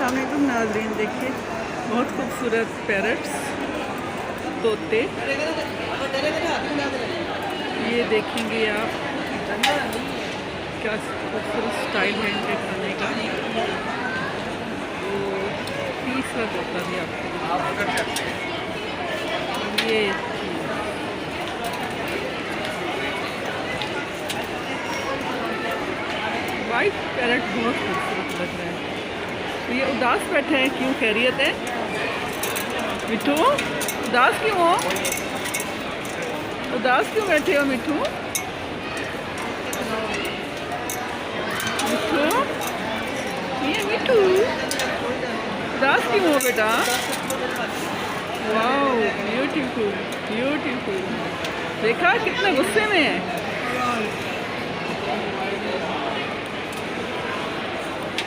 अस्सलाम वालेकुम नाज़रीन, देखिए बहुत खूबसूरत पैरट्स तोते, ये देखेंगे आप क्या खूबसूरत स्टाइल है इनके खाने का। तो पीस का तोता भी आपको ये वाइट पैरट बहुत खूबसूरत लग रहा है। तो ये उदास बैठे हैं, क्यों? खैरियत है मिठू? उदास क्यों हो? उदास क्यों बैठे हो मिठू? मिठू, ये मिठू उदास क्यों हो बेटा? Wow, beautiful beautiful. देखा कितने गुस्से में है।